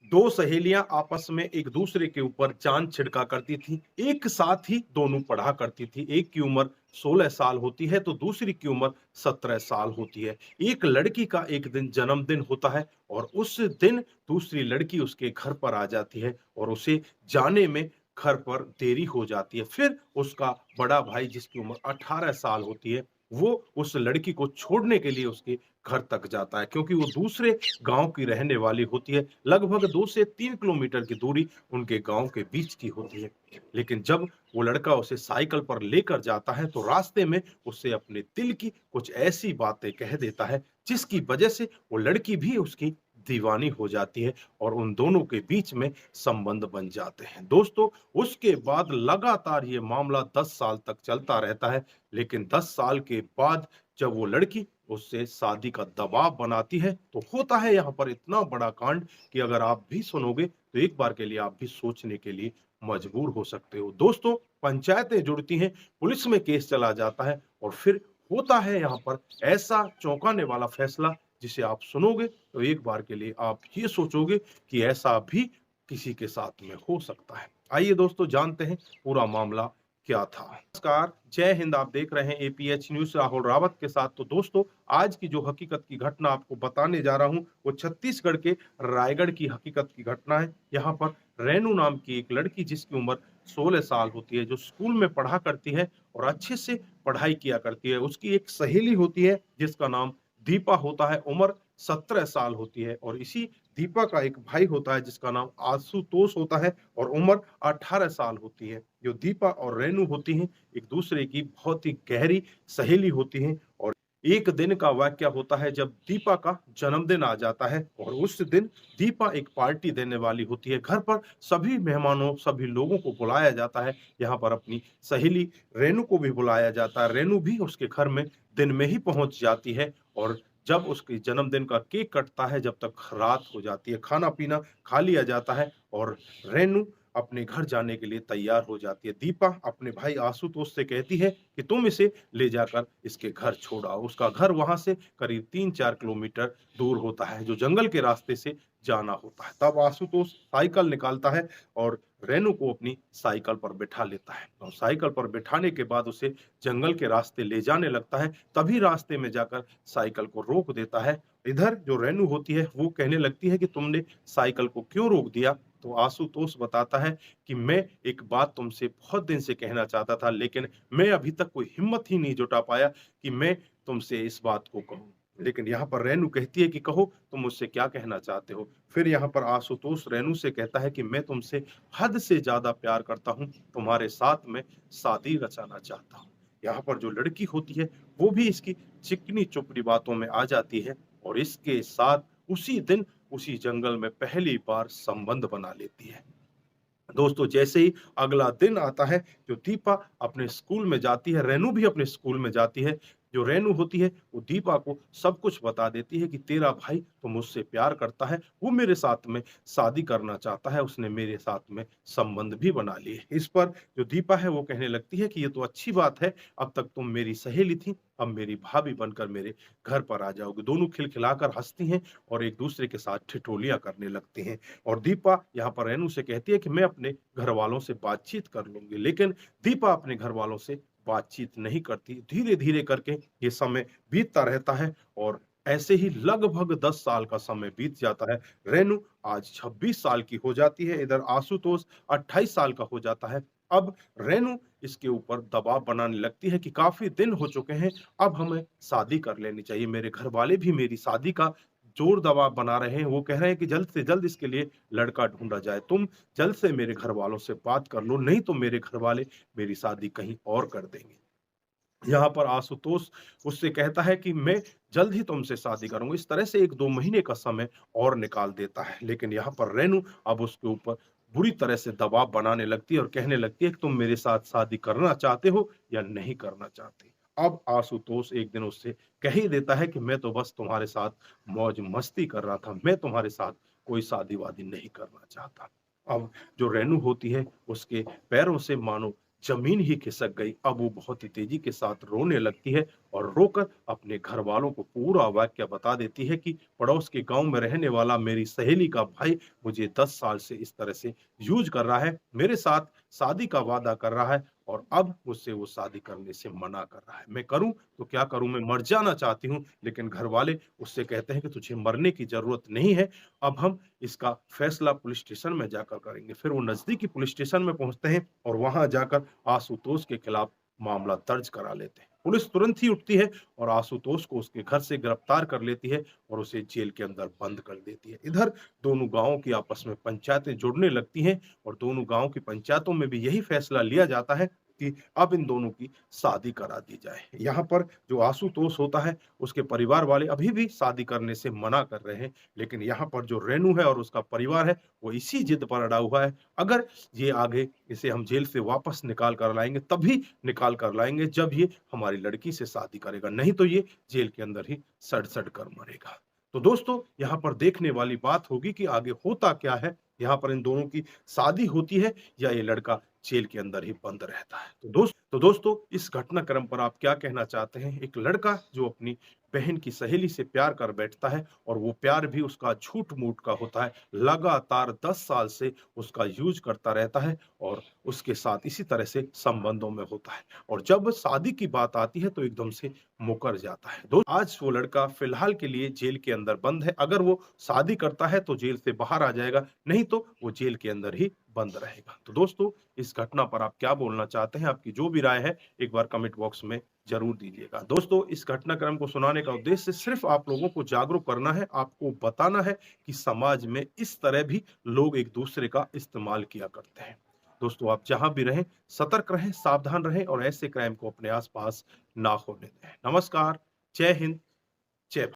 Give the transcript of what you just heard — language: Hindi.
दो सहेलियां आपस में एक दूसरे के ऊपर जान छिड़का करती थी। एक साथ ही दोनों पढ़ा करती थी। एक की उम्र 16 साल होती है तो दूसरी की उम्र 17 साल होती है। एक लड़की का एक दिन जन्मदिन होता है और उस दिन दूसरी लड़की उसके घर पर आ जाती है और उसे जाने में घर पर देरी हो जाती है। फिर उसका बड़ा भाई जिसकी उम्र 18 साल होती है, वो उस लड़की को छोड़ने के लिए उसके घर तक जाता है क्योंकि वो दूसरे गाँव की रहने वाली होती है। लगभग 2 से 3 किलोमीटर की दूरी उनके गाँव के बीच की होती है। लेकिन जब वो लड़का उसे साइकिल पर लेकर जाता है तो रास्ते में उसे अपने दिल की कुछ ऐसी बातें कह देता है जिसकी वजह से वो लड़की भी उसकी दीवानी हो जाती है और उन दोनों के बीच में संबंध बन जाते हैं। दोस्तों, उसके बाद लगातार ये मामला 10 साल तक चलता रहता है, लेकिन 10 साल के बाद जब वो लड़की उससे शादी का दबाव बनाती है, तो होता है यहाँ पर इतना बड़ा कांड कि अगर आप भी सुनोगे, तो एक बार के लिए आप भी सोचने के लिए मजबूर हो सकते हो। दोस्तों, पंचायतें जुड़ती हैं, पुलिस में केस चला जाता है और फिर होता है यहाँ पर ऐसा चौंकाने वाला फैसला जिसे आप सुनोगे, तो एक बार के लिए आप ये सोचोगे कि ऐसा भी किसी के साथ में हो सकता है। आइए दोस्तों जानते हैं पूरा मामला क्या था। नमस्कार, जय हिंद। आप देख रहे हैं एपीएच न्यूज़ राहुल रावत के साथ। तो दोस्तों, आज की जो हकीकत की घटना आपको बताने जा रहा हूँ, वो छत्तीसगढ़ के रायगढ़ की हकीकत की घटना है। यहाँ पर रेनू नाम की एक लड़की जिसकी उम्र 16 साल होती है, जो स्कूल में पढ़ा करती है और अच्छे से पढ़ाई किया करती है। उसकी एक सहेली होती है जिसका नाम दीपा होता है, उम्र 17 साल होती है और इसी दीपा का एक भाई होता है जिसका नाम आशुतोष होता है और उम्र 18 साल होती है। जो दीपा और रेनू होती हैं, एक दूसरे की बहुत ही गहरी सहेली होती हैं और एक दिन का वाकया होता है जब दीपा का जन्मदिन आ जाता है और उस दिन दीपा एक पार्टी देने वाली होती है। घर पर सभी मेहमानों, सभी लोगों को बुलाया जाता है। यहाँ पर अपनी सहेली रेनू को भी बुलाया जाता है। रेनू भी उसके घर में दिन में ही पहुँच जाती है और जब उसके जन्मदिन का केक कटता है, जब तक रात हो जाती है, खाना-पीना खा लिया जाता है और रेनू अपने घर जाने के लिए तैयार हो जाती है। दीपा अपने भाई आशुतोष से कहती है कि तुम इसे ले जाकर इसके घर छोड़ आओ। उसका घर वहाँ से करीब 3-4 किलोमीटर दूर होता है, जो जंगल के रास्ते से जाना होता है। तब आशुतोष साइकिल निकालता है और रेनू को अपनी साइकिल पर बिठा लेता है और साइकिल पर बिठाने के बाद उसे जंगल के रास्ते ले जाने लगता है। तभी रास्ते में जाकर साइकिल को रोक देता है। इधर जो रेनू होती है, वो कहने लगती है कि तुमने साइकिल को क्यों रोक दिया? तो आशुतोष बताता है कि मैं एक बात तुमसे बहुत दिन से कहना चाहता था, लेकिन मैं अभी तक कोई हिम्मत ही नहीं जुटा पाया कि मैं तुमसे इस बात को कहूँ। लेकिन यहाँ पर रेनू कहती है कि कहो, तुम मुझसे क्या कहना चाहते हो? फिर यहाँ पर आशुतोष रेनू से कहता है कि मैं तुमसे हद से ज़्यादा प्यार करता हूँ, तुम्हारे साथ मैं शादी रचाना चाहता हूँ। यहाँ पर जो लड़की होती है, वो भी इसकी चिकनी-चुपड़ी बातों में आ जाती है और इसके साथ उसी दिन, उसी जंगल में पहली बार संबंध बना लेती है। दोस्तों, जैसे ही अगला दिन आता है, जो दीपा अपने स्कूल में जाती है, रेनू भी अपने स्कूल में जाती है। जो रेनू होती है, वो दीपा को सब कुछ बता देती है कि तेरा भाई तो मुझसे प्यार करता है, वो मेरे साथ में शादी करना चाहता है, उसने मेरे साथ में संबंध भी बना लिए। इस पर जो दीपा है, वो कहने लगती है कि ये तो अच्छी बात है, अब तक तुम मेरी सहेली थी, अब मेरी भाभी बनकर मेरे घर पर आ जाओगी। दोनों खिलखिलाकर हँसती हैं और एक-दूसरे के साथ ठिठोलियाँ करने लगती हैं। और दीपा यहाँ पर रेनू से कहती है कि मैं अपने घरवालों से बातचीत कर लूँगी, लेकिन दीपा अपने घरवालों से बातचीत नहीं करती। धीरे-धीरे करके ये समय बीतता रहता है और ऐसे ही लगभग 10 साल का समय बीत जाता है। रेनू आज 26 साल की हो जाती है, इधर आशुतोष 28 साल का हो जाता है। अब रेनू इसके ऊपर दबाव बनाने लगती है कि काफ़ी दिन हो चुके हैं, अब हमें शादी कर लेनी चाहिए। मेरे घरवाले भी मेरी शादी का ज़ोर दबाव बना रहे हैं, वो कह रहे हैं कि जल्द से जल्द इसके लिए लड़का ढूँढा जाए। तुम जल्द से मेरे घरवालों से बात कर लो, नहीं तो मेरे घरवाले मेरी शादी कहीं और कर देंगे। यहाँ पर आशुतोष उससे कहता है कि मैं जल्द ही तुमसे शादी करूँगा। इस तरह से 1-2 महीने का समय और निकाल देता है। लेकिन यहाँ पर रेनू अब उसके ऊपर बुरी तरह से दबाव बनाने लगती है और कहने लगती है कि तुम मेरे साथ शादी करना चाहते हो या नहीं करना चाहते। अब आशुतोष एक दिन उससे कह ही देता है कि मैं तो बस तुम्हारे साथ मौज-मस्ती कर रहा था। मैं तुम्हारे साथ कोई शादी-वादी नहीं करना चाहता। अब जो रेनू होती है, उसके पैरों से मानो जमीन ही खिसक गई। अब वो बहुत ही तेजी के साथ रोने लगती है और रोकर अपने घर वालों को पूरा वाक्य बता देती है कि पड़ोस के गांव में रहने वाला मेरी सहेली का भाई मुझे 10 साल से इस तरह से यूज कर रहा है, मेरे साथ शादी का वादा कर रहा है और अब मुझसे वो शादी करने से मना कर रहा है। मैं करूं तो क्या करूं, मैं मर जाना चाहती हूं, लेकिन घर वाले उससे कहते हैं कि तुझे मरने की जरूरत नहीं है, अब हम इसका फैसला पुलिस स्टेशन में जाकर करेंगे। फिर वो नजदीकी पुलिस स्टेशन में पहुंचते हैं और वहां जाकर आशुतोष के खिलाफ मामला दर्ज करा लेते हैं। पुलिस तुरंत ही उठती है और आशुतोष को उसके घर से गिरफ्तार कर लेती है और उसे जेल के अंदर बंद कर देती है। इधर दोनों गांवों की आपस में पंचायतें जुड़ने लगती हैं और दोनों गांवों की पंचायतों में भी यही फैसला लिया जाता है कि अब इन दोनों की शादी करा दी जाए। यहाँ पर जो आशुतोष होता है, उसके परिवार वाले अभी भी शादी करने से मना कर रहे हैं, लेकिन यहाँ पर जो रेनू है और उसका परिवार है, वो इसी जिद पर अड़ा हुआ है, अगर ये आगे इसे हम जेल से वापस निकाल कर लाएंगे, तभी निकाल कर लाएंगे जब ये हमारी लड़की से शादी करेगा, नहीं तो ये जेल के अंदर ही सड़-सड़ कर मरेगा। तो दोस्तों, यहाँ पर देखने वाली बात होगी कि आगे होता क्या है? यहाँ पर इन दोनों की शादी होती है या ये लड़का जेल के अंदर ही बंद रहता है? तो दोस्तों, इस घटनाक्रम पर आप क्या कहना चाहते हैं? एक लड़का जो अपनी बहन की सहेली से प्यार कर बैठता है और वो प्यार भी उसका झूठ-मूठ का होता है। लगातार 10 साल से उसका यूज़ करता रहता है और उसके साथ इसी तरह से संबंधों में होता है और जब शादी की बात आती है तो एकदम से मुकर जाता है। आज वो लड़का फिलहाल के लिए जेल के अंदर बंद है। अगर वो शादी करता है तो जेल से बाहर आ जाएगा, नहीं तो वो जेल के अंदर ही बंद रहेगा। तो दोस्तों, इस घटना पर आप क्या बोलना चाहते हैं? आपकी जो भी राय है, एक बार कमेंट बॉक्स में ज़रूर दीजिएगा। दोस्तों, इस घटनाक्रम को सुनाने का उद्देश्य सिर्फ़ आप लोगों को जागरूक करना है, आपको बताना है कि समाज में इस तरह भी लोग एक-दूसरे का इस्तेमाल किया करते हैं। दोस्तों, आप जहाँ भी रहें, सतर्क रहें, सावधान रहें और ऐसे क्राइम को अपने आस-पास ना होने दें। नमस्कार, जय हिंद।